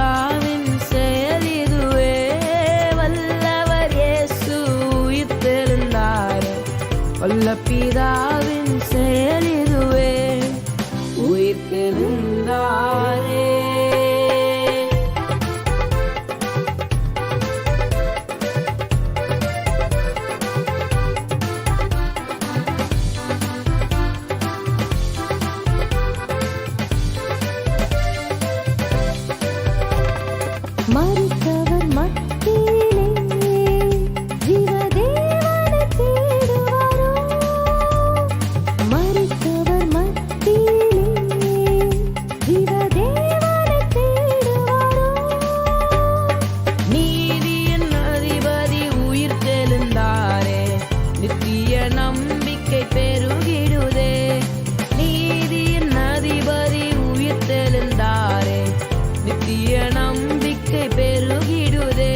பிதாவின் செயல் இதுவே. வல்லவர் இயேசு உயிர்த்தெழுந்தார். வல்ல பிதாவின் செயல் இதுவே. உயிர்த்தெழுந்தாரே. மரித்தவர் மத்தியிலே ஜீவதேவனை தேடுவாரோ. மரித்தவர் மத்தியிலே ஜீவதேவனை தேடுவாரோ. நீதியின் அதிபதி உயிர்த்தெழுந்தாரே. நித்திய நம்பிக்கை பெருகிடுதே. நீதியின் அதிபதி உயிர்த்தெழுந்தாரே. நித்திய நம்பிக்கை பெருகிடுதே.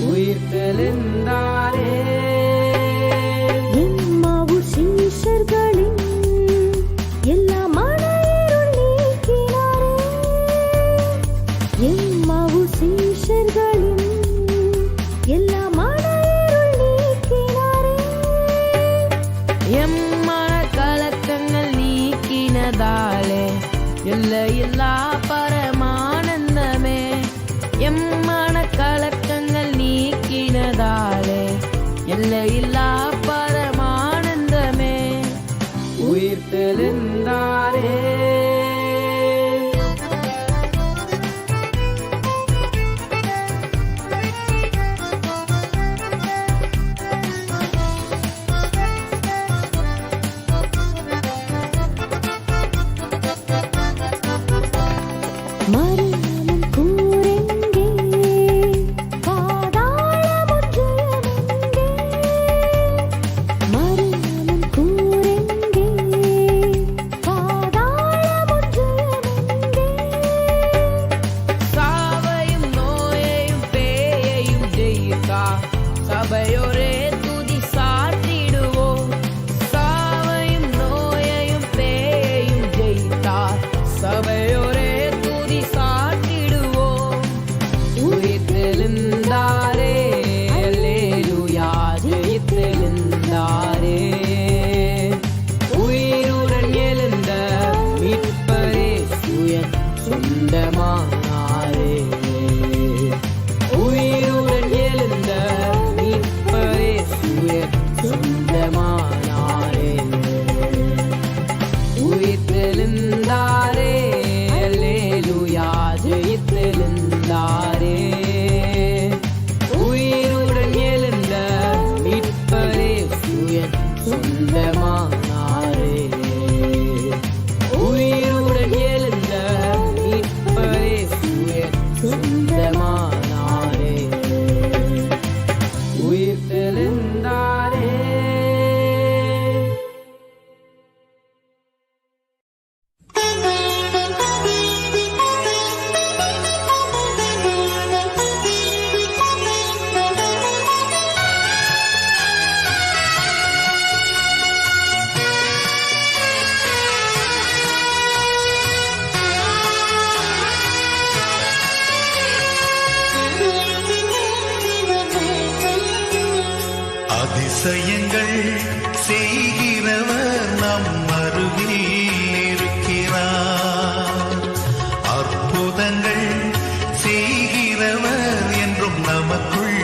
உயிர்த்தெழுந்தாரே. எம்மாவூர் சீஷர்களின் எல்லா மனஇருள் நீக்கினாரே. எம்மாவூர் சீஷர்களின் எல்லா மனஇருள் நீக்கினாரே. எம்மன கலக்கங்கள் நீக்கினதாலே எல்லையில்லா பரமானந்தமே. எம்மன கலக்கங்கள் நீக்கினதாலே எல்லையில்லா பரமானந்தமே. உயிர்த்தெழுந்தாரே. மரணமும் கூரெங்கே, பாதாளமும் ஜெயமெங்கே. மரணமும் கூரெங்கே, பாதாளமும் ஜெயமெங்கே. சாவையும் நோயையும் பேயையும் ஜெயித்தார். சபையோரே துதி சாற்றிடுவோம். சாவையும் நோயையும் பேயையும் ஜெயித்தார். சபையோரே துதி சாற்றிடுவோம். உயிர்த்தெழுந்தாரே. அல்லேலூயா. ஜெயித்தெழுந்தாரே. உயிருடன் எழுந்த மீட்பரே சுய சொந்தமானாரே. உயிருடன் எழுந்த மீட்பரே சுய சொந்தமானாரே. உயிர்த்தெழுந்தாரே. அல்லேலூயா. ஜெயித்தெழுந்தாரே. உயிருடன் எழுந்த மீட்பரே சுய சொந்தமானாரே. உயிருடன் எழுந்த மீட்பரே சுய சொந்தமானாரே. உயிர்த்தெழுந்தாரே. அதிசயங்கள் செய்கிறவர் நம் அருகில் இருக்கிறார். அற்புதங்கள் செய்கிறவர் என்றும் நமக்குள்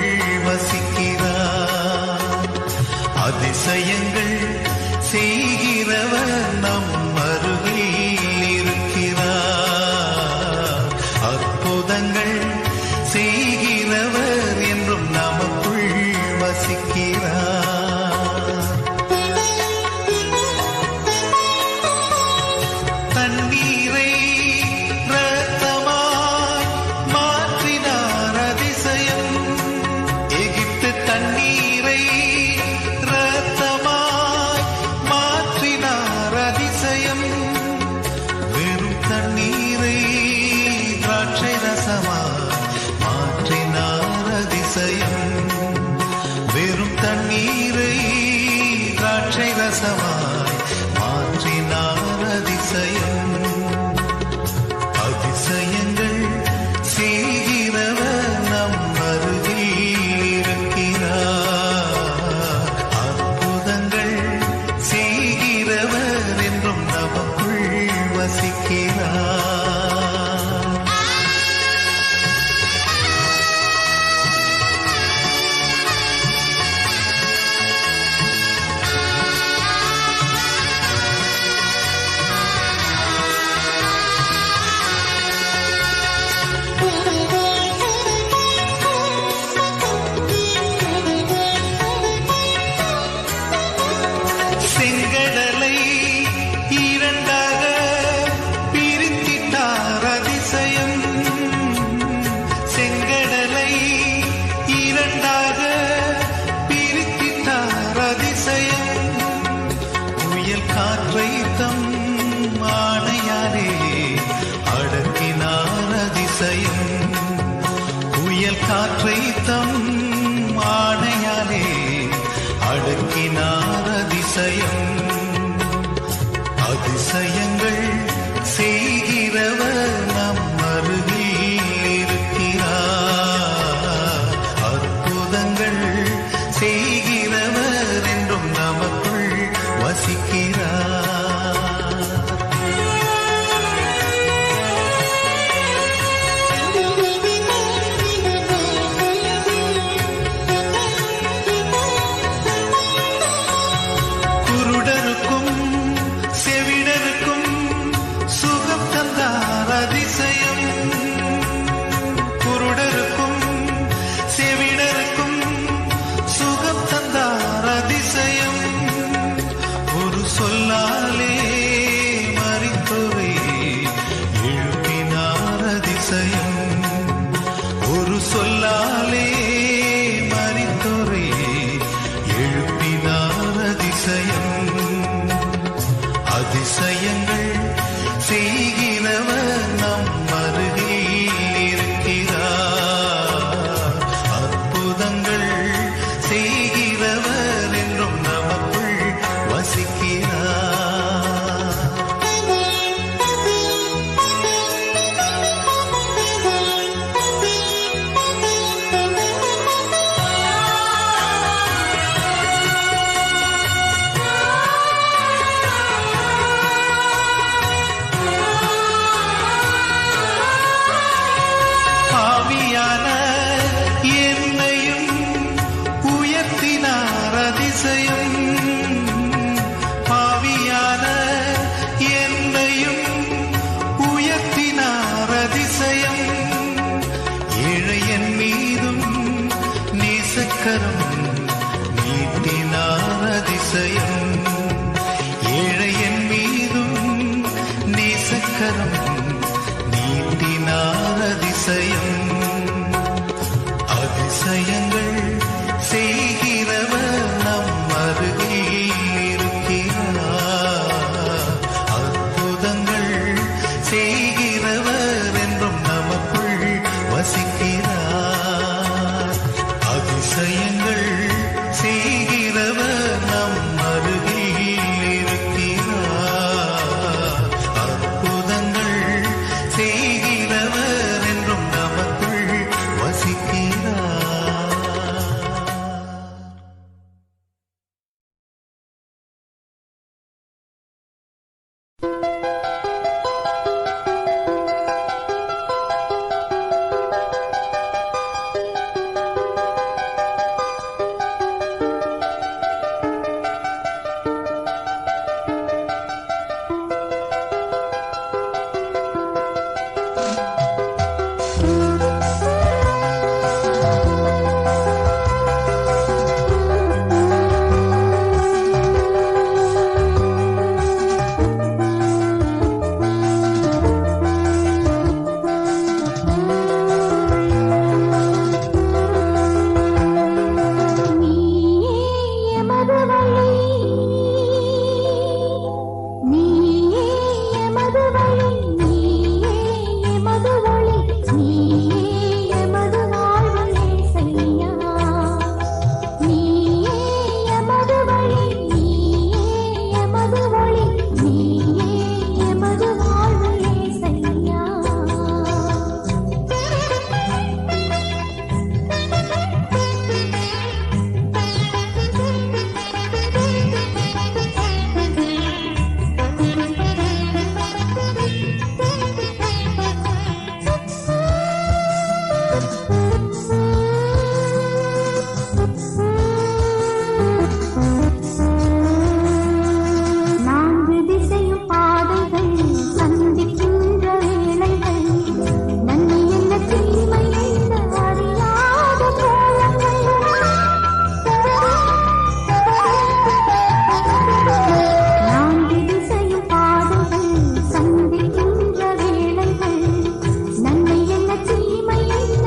வசிக்கிறார். அதிசயங்கள் செய்கிறவர் நம் அருகில் இருக்கிறார். அற்புதங்கள் செய்கிறவர் என்றும் நமக்குள் வசிக்கிறார். தண்ணீரை இரத்தமாய் மாற்றினார் அதிசயம். எகிப்து தண்ணீரை இரத்தமாய் மாற்றினார் அதிசயம். வெறும் தண்ணீரை திராட்சை ரசமாய் மாற்றினார் அதிசயம். வெறும் தண்ணீரை திராட்சை ரசமாய் மாற்றினார் அதிசயம். அதிசயங்கள் புயல் காற்றை தம் ஆணையாலே அடக்கினார் அதிசயம். அதிசயங்கள் செய்கிறவர் நம் அருகில் இருக்கிறார். அற்புதங்கள் செய்கிறவர் என்றும் நமக்குள் வசிக்கிறார். ஒரு சொல்லாலே மரித்தோரை எழுப்பினார் அதிசயம். அதிசயங்கள் செய்கிறவர் நம் அருகில் இருக்கிறார். அற்புதங்கள் செய்கிறவர் என்றும் நமக்குள் வசிக்கிறார். பாவியான என்னையும் உயர்த்தினார் அதிசயம். ஏழையன் மீதும் நேசக்கரம் நீட்டினார் அதிசயம். ஏழையன் மீதும் நேசக்கரம் நீட்டினார் அதிசயம். அதிசயங்கள் செய்கிறவர் நம் அருகில் இருக்கிறார். அற்புதங்கள் செய்கிறவர் என்றும் நமக்குள் வசிக்கிறார். அதிசயங்கள் செய்கிறவர் நம் அருகில் இருக்கிறார். அற்புதங்கள் செய்கிறவர் என்றும் நமக்குள் வசிக்கிறார். நன்மை என்ன தீமை என்ன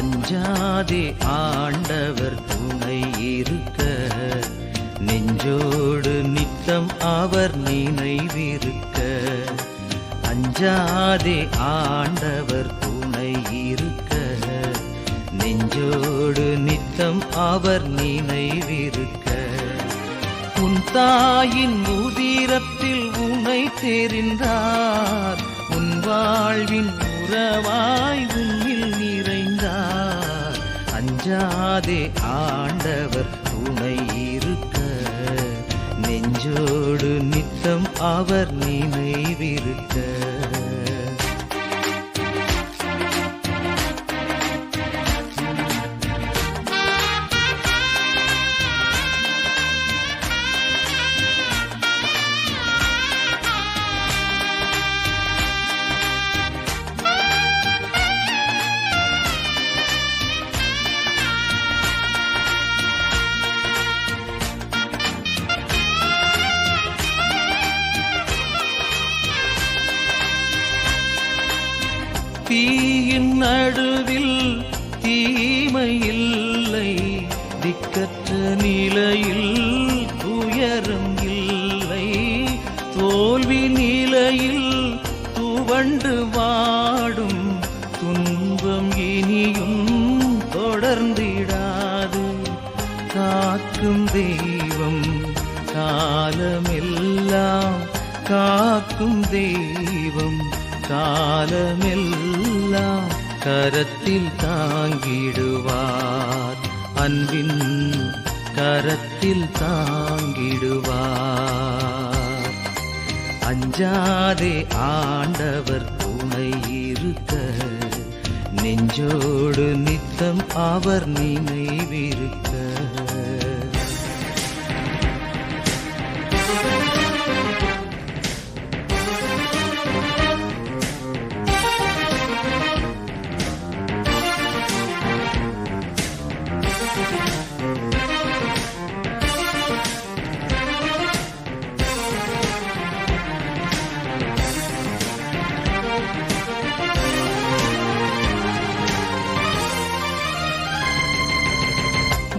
அஞ்சாதே ஆண்டவர் துணை இருக்க, நெஞ்சோடு நித்தம் அவர் நினைவிருக்க. அஞ்சாதே ஆண்டவர் துணை இருக்க, நெஞ்சோடு நித்தம் அவர் நினைவிருக்க. உன் தாயின் உதிரத்தில் உன்னை தெரிந்தார், உன் வாழ்வின் உறவாய் உன்னில் நிறைந்தார். அஞ்சாதே ஆண்டவர் துணை இருக்க, நெஞ்சோடு நித்தம் அவர் நினைவிருக்க. தீயின் நடுவில் தீமையில்லை, திக்கற்ற நிலையில் துயரம் இல்லை. தோல்வி நிலையில் துவண்டு வாடும் துன்பம் இனியும் தொடர்ந்திடாது. காக்கும் தெய்வம் காலமெல்லாம், காக்கும் தெய்வம் காலமெல்லாம் கரத்தில் தாங்கிடுவார், அன்பின் கரத்தில் தாங்கிடுவார். அஞ்சாதே ஆண்டவர் துணை இருக்க, நெஞ்சோடு நித்தம் அவர் நினைவிருக்க.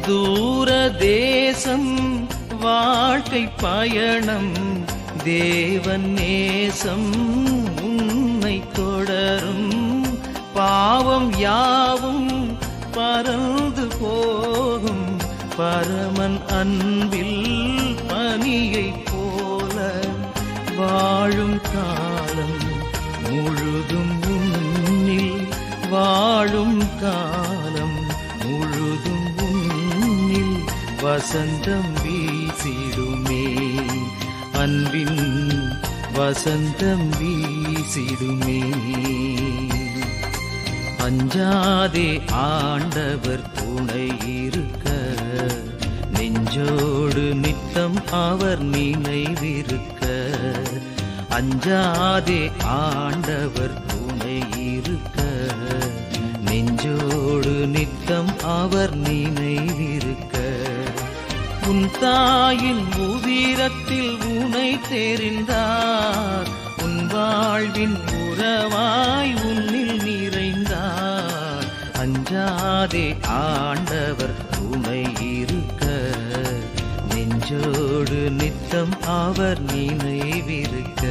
தூர தேசம் வாழ்க்கை பயணம், தேவன் நேசம் உன்னை தொடரும். பாவம் யாவும் பறந்து போகும், பரமன் அன்பில் பனியை போல. வாழும் காலம் முழுதும் உன்னில், வாழும் காலம் முழுதும் உன்னில் வசந்தம் வீசிடுமே, அன்பின் வசந்தம் வீசிடுமே. அஞ்சாதே ஆண்டவர் துணை இருக்க, நெஞ்சோடு நித்தம் அவர் நினைவிருக்க. அஞ்சாதே ஆண்டவர் துணை இருக்க, நெஞ்சோடு நித்தம் அவர் நினைவிருக்க. உன் தாயின் உதிரத்தில் உன்னை தெரிந்தார், உன் வாழ்வின் உறவாய் உன்னில் நிறைந்தார். அஞ்சாதே ஆண்டவர் துணை இருக்க, நெஞ்சோடு நித்தம் அவர் நினைவிருக்க.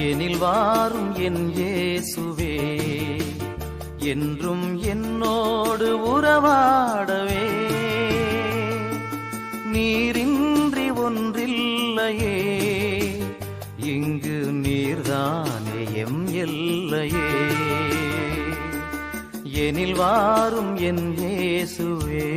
எனில் வாரும் என் இயேசுவே, என்றும் என்னோடு உறவாடவே. நீரின்றி ஒன்றில்லையே, இங்கு நீர்தானே எம் எல்லையே. எனில் வாரும் என் இயேசுவே.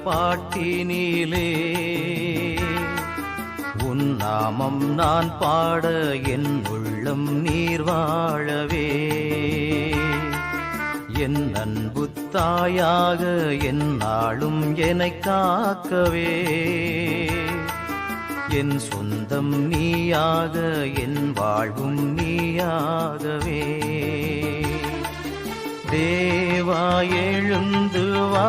பாட்டினிலே உன் நாமம் நான் பாட என் உள்ளம் நீர் வாழவே என் அன்பு தாயாக என் நாளும் என்னை காக்கவே என் சொந்தம் நீயாக என் வாழ்வும் நீயாகவே தேவா எழுந்து வா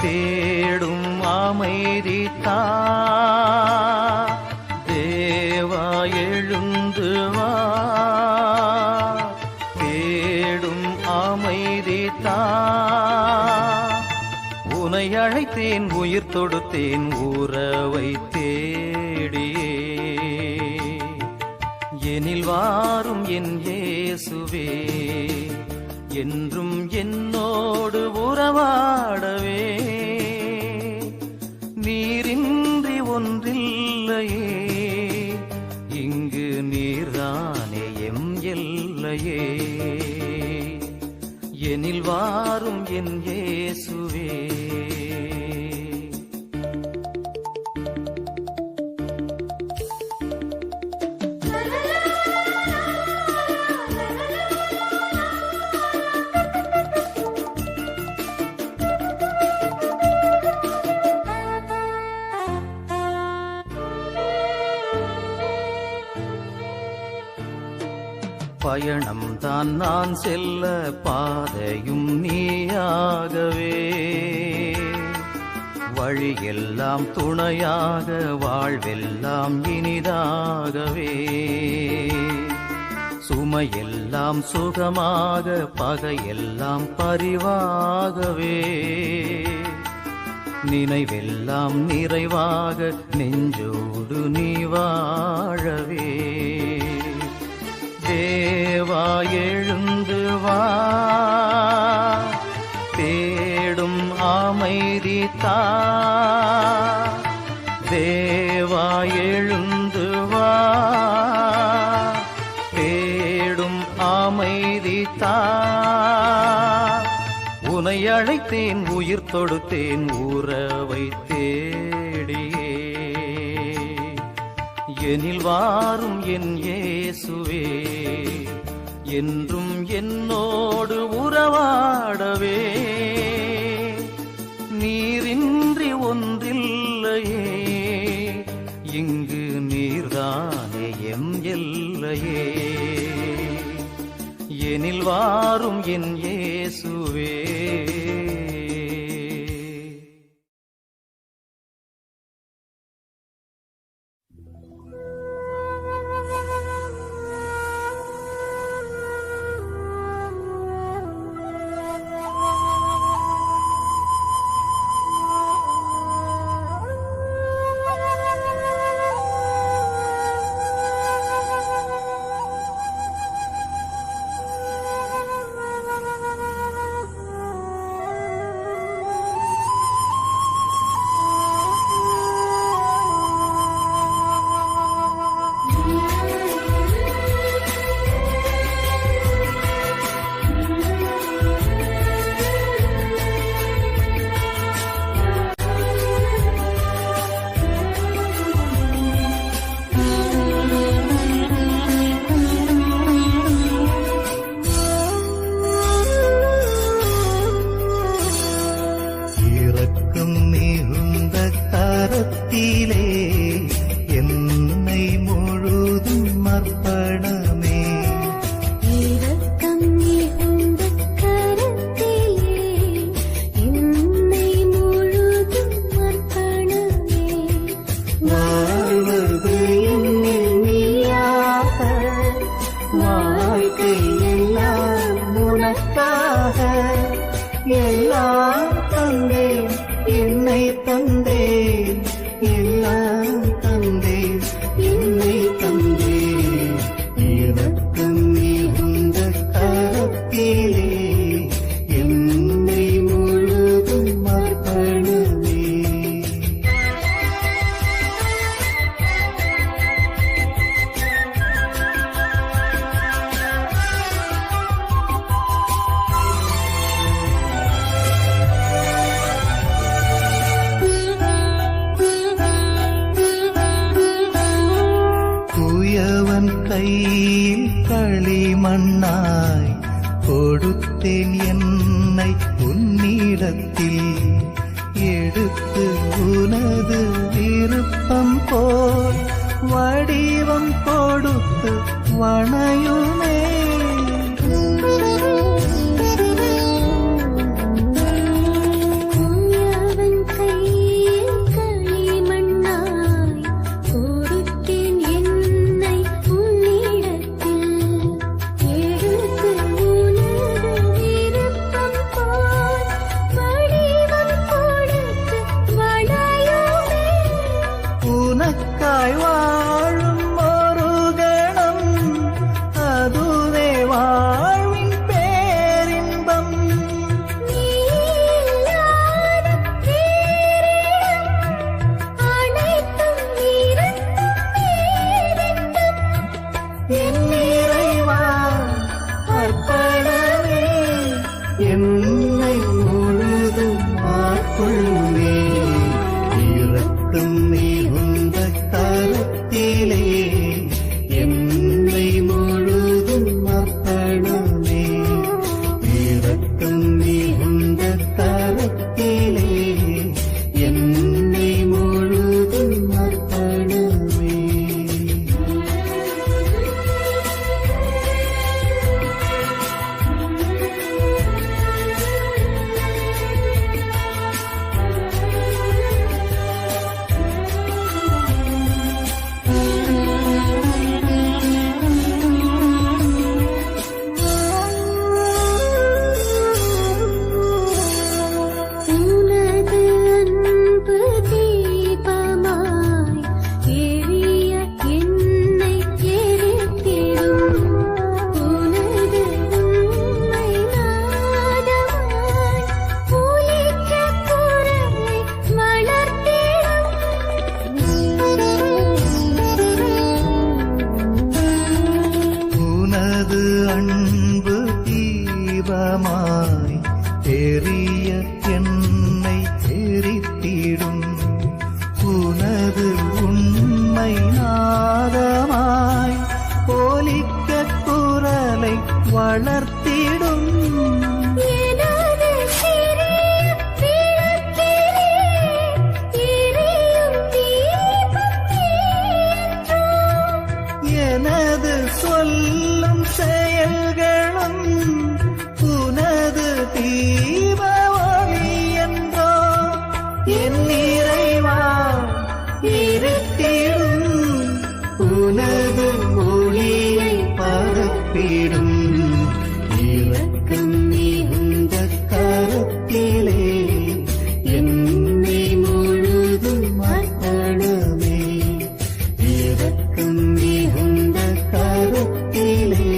தேடும் அமைதி தா தேவா எழுந்து வா தேடும் அமைதி தா உனை அழைத்தேன் உயிர் தொடுத்தேன் உறவை தேடியே எனில் வாரும் என் இயேசுவே என்றும் என்னோடு உறவாடவே நீரின்றி ஒன்றில்லையே இங்கு நீர்தானே எம் எல்லையே எனில் வாரும் என் இயேசுவே பயணம் தான் நான் செல்ல பாதையும் நீயாகவே வழியெல்லாம் துணையாக வாழ்வெல்லாம் இனிதாகவே சுமையெல்லாம் சுகமாக பகையெல்லாம் பரிவாகவே நினைவெல்லாம் நிறைவாக நெஞ்சோடு நீ வாழவே தேவா எழுந்து வா தேடும் அமைதி தா தேவா எழுந்து வா தேடும் அமைதி தா உனை அழைத்தேன் உயிர் தொடுத்தேன் உறவை தேடியே எனில் வாரும் என் இயேசுவே என்றும் என்னோடு உறவாடவே நீரின்றி ஒன்றில்லையே இங்கு நீர்தானே எம் எல்லையே எனில் வாரும் என் இயேசுவே எல்லாம் தந்தேன் என்னை மண்ணாய் கொடுத்தேன் என்னை உன்னிடத்தில் எடுத்து உனது விருப்பம் போல் வடிவம் கொடுத்து வணையுமே அவன் கையில் களிமண்ணாய் கொடுத்தேன் என்னை உன்னிடத்தில் எடுத்து உனது விருப்பம் போல் வடிவம் கொடுத்து வளையுமே உனக்காய் வாழும் ஒரு கணம் அதுவே வாழ்வின் பேரின்பம் நீ இல்லாத வேறிடம் அனைத்தும் இருந்தும் வேறென்றும் என் இறைவா அர்ப்பணமே என்னை முழுதும் ஆட்கொள்ளுமே இரக்கம் மிகுந்த கரத்திலே என்னை முழுதும் அர்ப்பணமே இரக்கம் மிகுந்த கரத்திலே என்னை முழுதும் அர்ப்பணமே உனது அன்பு தீபமாய் எரிய என்னை எரித்திடும் உனது உண்மை நாதமாய் ஒலிக்க குரலை வளர்த்திடும் உனது அன்பு தீபமாய் எரிய என்னை எரித்திடும் உனது உண்மை நாதமாய் ஒலிக்க குரலை வளர்த்திடும் எனது சிறிய விளக்கிலே எரியும் தீபம் நீயன்றோ எனது சொல்லும் செயல்களும் உனது தீப ஒளி என்றோ என் இறைவா இருட்டிடும் உனது ஒளியை பரப்பிடும் இரக்கம் மிகுந்த கரத்திலே என்னை முழுதும் அர்ப்பணமே இரக்கம் மிகுந்த கரத்திலே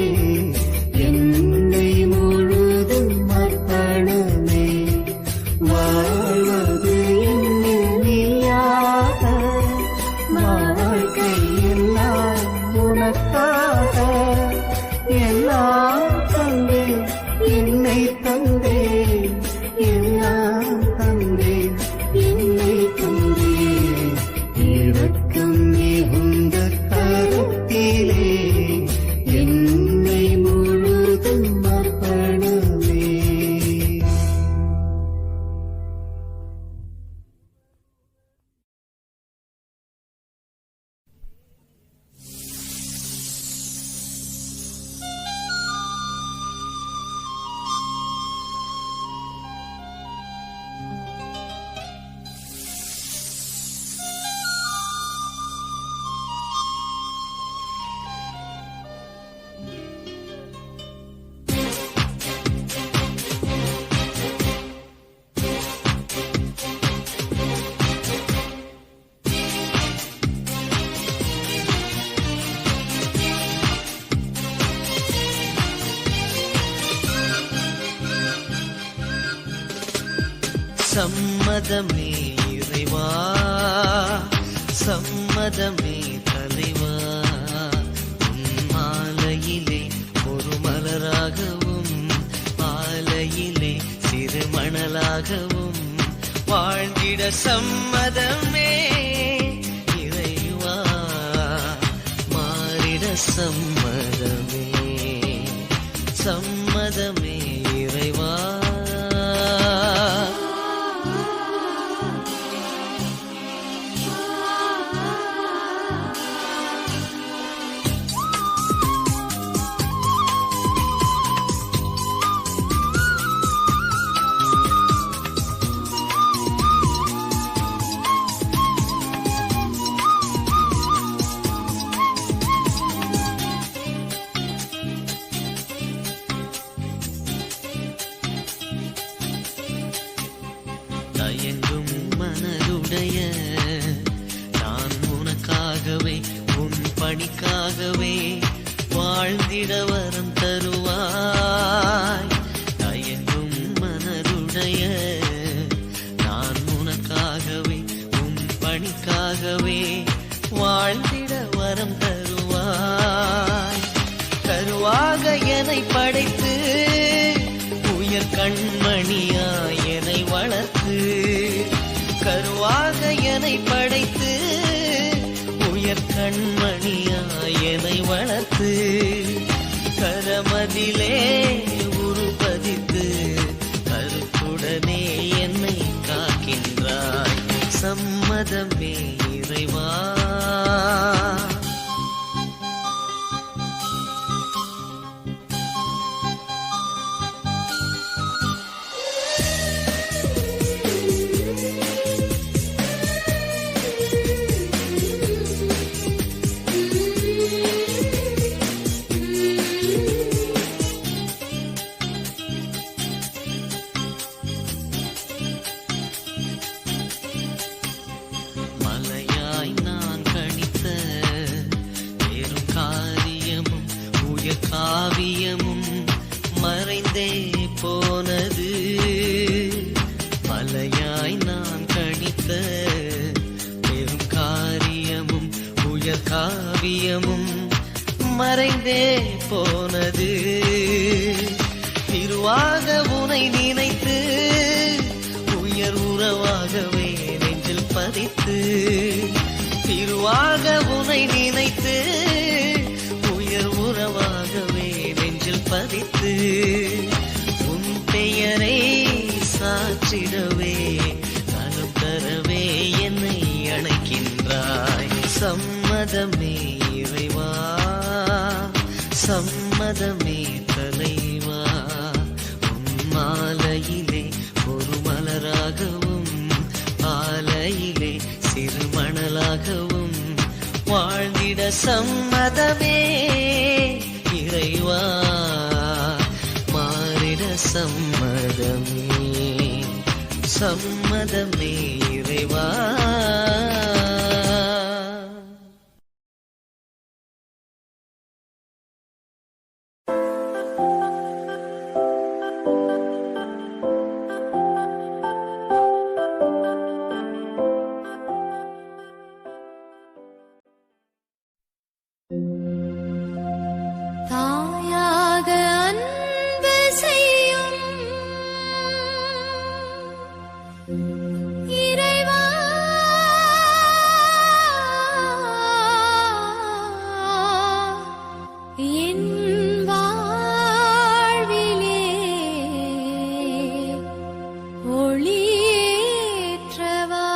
என்னை முழுதும் அர்ப்பணமே வாழ்வது என்னில் நீயாக வாழ்க்கை எல்லாம் உனக்காக எல்லாம் தந்தேன் என்னை தந்தேன் எல்லாம் தந்தேன் என்னை தந்தேன் இரக்கம் மிகுந்த கரத்திலே என்னை முழுதும் அர்ப்பணமே சம்மதமே இறைவா சம்மதமே தலைவா உன் மாலையிலே ஒரு மலராகவும் ஆலையிலே சிறு மணலாகவும் வாழ்ந்திட சம்மதமே இறைவா மாறிட சம்மதமே சம்மதமே இறைவா. தயங்கும் மனதுடைய நான் உனக்காகவே உன் பணிக்காகவே வாழ்ந்திட வரம் தருவாய். தயங்கும் மனதுடைய நான் உனக்காகவே உன் பணிக்காகவே வாழ்ந்திட வரம் தருவாய். கருவாக என்னை படைத்து உயர் கண்மணியாய் என்னை வளர்த்து, கருவாக என்னை படைத்து உயர் கண்மணியாய் என்னை வளர்த்து, கரமதிலே உருப்பதித்து கருத்துடனே என்னை காக்கின்றாய். சம்மதமே இறைவா. மலையாய் நான் கணித்த பெரும் காரியமும் உயர் காவியமும் மறைந்தே போனது. மலையாய் நான் கணித்த பெரும் காரியமும் உயர் காவியமும் மறைந்தே போனது. திருவாக உனை நினைத்து உயர் உறவாகவே நெஞ்சில் பதித்து, திருவாக உனை நினைத்து உயர் உறவாகவே நெஞ்சில் பதித்து, உன் பெயரை சாற்றிடவே நலம் தரவே என்னை அழைக்கின்றாய். சம்மதமே இறைவா, சம்மதமே தலைவா. உன் மாலையிலே ஒரு மலராகவும் ஆலையிலே சிறு மணலாகவும் வாழ்ந்திட சம்மதமே இறைவா. மாறிட சம்மதமே, சம்மதமே இறைவா. தாயாக அன்பு செய்யும் இறைவா, என் வாழ்விலே ஒளியேற்றவா.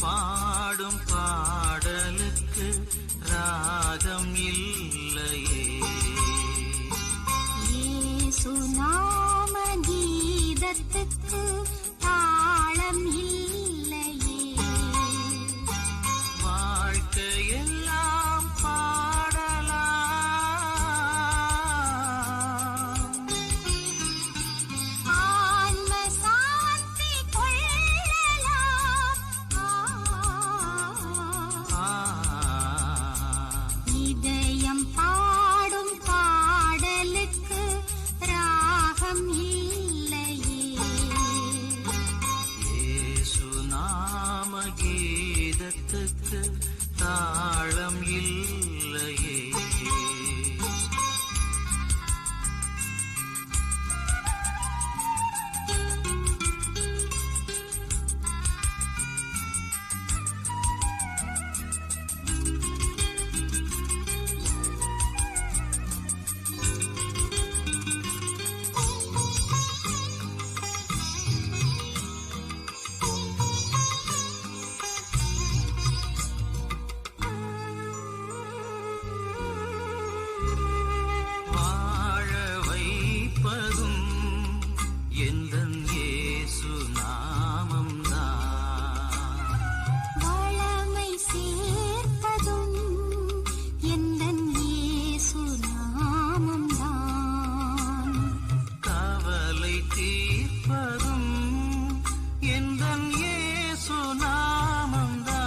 பாடும் பாடலுக்கு ராகம் இல்லையே. இயேசு நாம கீதத்துக்கு தாளம் இல்லையே. வாழ்க்கையெல்லாம் பாடலாம், ஆன்ம சாந்தி கொள்ளலாம். இதயம் பாடும் பாடலுக்கு ராகம் இல்லையே. இயேசு நாம கீதத்துக்கு தாளம் இல்லையே. வாழ வைப்பதும் எந்தன் இயேசு நாமம்தான். வளமை சேர்ப்பதும் எந்தன் இயேசு நாமம்தான். கவலை தீர்ப்பதும் எந்தன் இயேசு நாமம்தான்.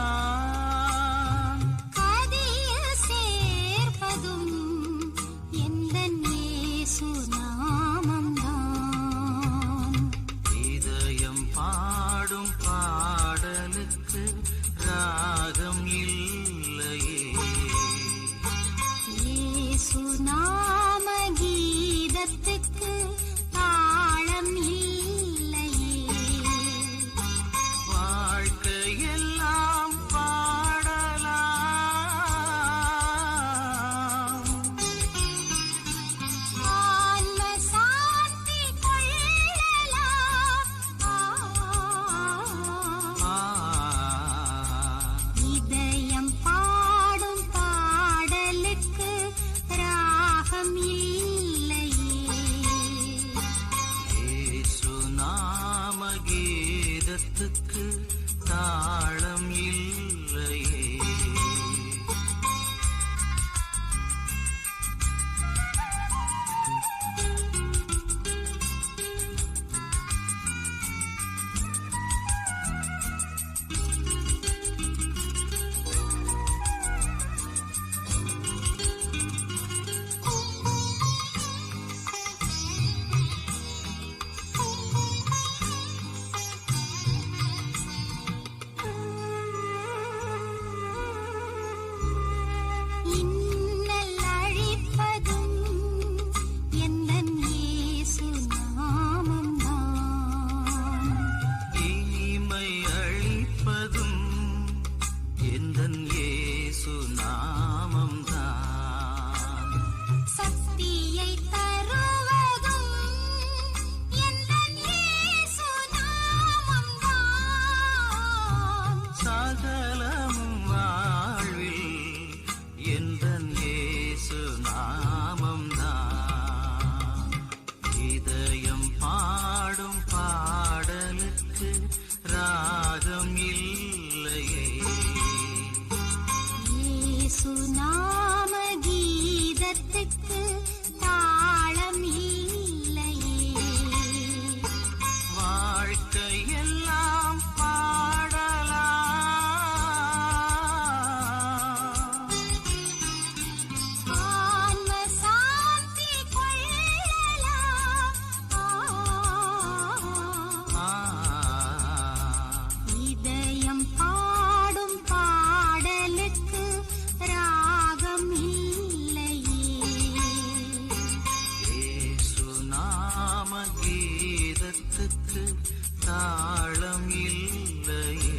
கதியில் சேர்ப்பதும் எந்தன் இயேசு நாமம்தான். இதயம் பாடும் பாடலுக்கு ராகம் இல்லையே. இயேசு நாம கீதத்துக்கு தாளம் இல்லையே. வாழ்க்கையெல்லாம் பாடலாம், ஆன்ம சாந்தி கொள்ளலாம். இதயம் பாடும் பாடலுக்கு ராகம் இல்லையே. இயேசு நாம கீதத்துக்கு தாளம் இல்லையே. இன்னல் அழிப்பதும் எந்தன் இயேசு நாமம்தான். இனிமை அளிப்பதும் எந்தன் இயேசு நாமம்தான். சக்தியை தருவதும் எந்தன் இயேசு நாமம்தான். சகலமும் வாழ்வில் எந்தன் இயேசு நாமம்தான். இதயம் பாடும் பாடலுக்கு ராகம் இல்லையே. இயேசு நாம கீதத்துக்கு தாளம் இல்லையே. வாழ்க்கையெல்லாம் பாடலாம், ஆன்ம சாந்தி கொள்ளலாம். இதயம் பாடும் பாடலுக்கு ராகம் இல்லையே. இயேசு நாம கீதத்துக்கு தாளம் இல்லையே.